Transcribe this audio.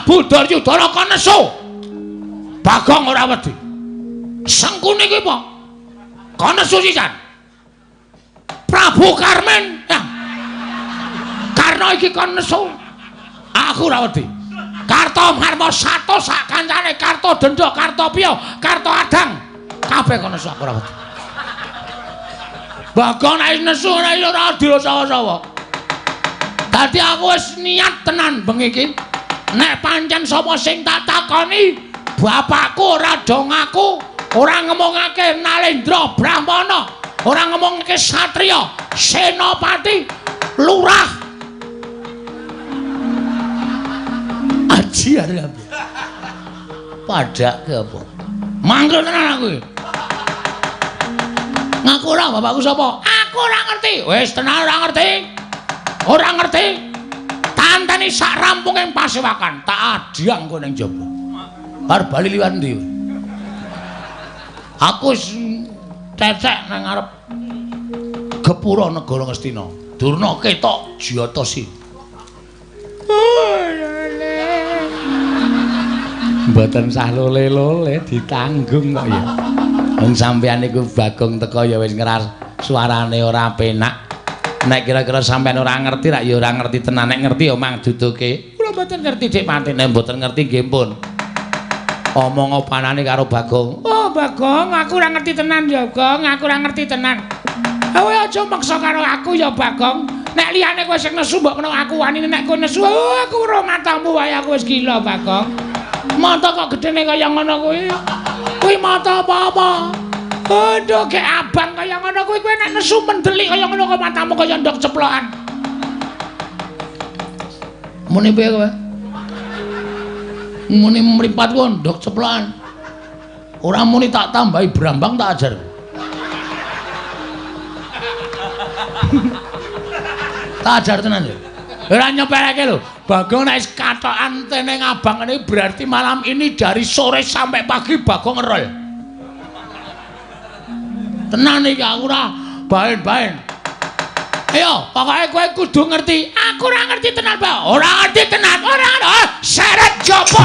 Prabu Duryudana kon nesu. Bagong ora wedi. Sengkune iki apa? Kon nesu sisan. Prabu Karmen. Ya. Karna iki kon nesu. Aku ora wedi. Karta Marma Sato sak kancane Karta Dendha, Karta Piya, Karta Adang. Kabeh kon nesu aku ora wedi. Bagong nek nesu ora iso ora dirasawa-sawa. Dadi aku wis niat tenan bengi iki. Nek pancen sapa sing tak takoni, bapakku ora do ngaku, ora ngomongake Nalendra Brahmana, ora ngomongake satriya, senopati, lurah. Aji arep. Padake apa? Mangkel tenan aku iki. Ngaku ora bapakku sapa? Aku ora ngerti. Wis tenan ora ngerti. Ora ngerti. Tanteni sak rampunging pasewakan, tak adiang kowe ning jaba. Bar bali liwat ndi? Aku cecek nang ngarep gepura negara Ngastina. Durna ketok Jatasi. Mboten sah lole-lole ditanggung kok ya. Wong sampeyan iku Bagong teko ya wis ngeras suarane ora penak. Nek kira-kira sampean ora ngerti rak ya ora ngerti tenan, nek ngerti ya mang duduke. Kula mboten ngerti Dik Pati, nek mboten ngerti nggih pun. Omong opanane karo Bagong. Oh, Bagong, aku ora ngerti tenan ya, Bagong, aku ora ngerti tenan. Kowe aja maksa karo aku ya, Bagong. Nek liyane kowe sing nesu mbok kena aku wani, nek kowe nesu aku ora matamu wae aku wis gila, Bagong. Mata kok gedene kaya ngono kuwi. Kuwi mata apa-apa? Aduh, ke abang kaya ngono kuwi kowe nek nesu mendelik kaya ngono kok matamu kaya ndok ceplokan. Muni piye kowe? Muni mripat ku ndok ceplokan. Ora muni tak tambahi brambang tak ajar. Tak ajar tenan lho. Ora nyepeleke lho. Bagong nek katokan teneng abang ini berarti malam ini dari sore sampai pagi Bagong ngerol. Tenan iki aku ora baen-baen. Ayo, pokoke kowe kudu ngerti. Aku ora ngerti tenan, Pak. Ora ngerti tenan. Ora. Seret jopo.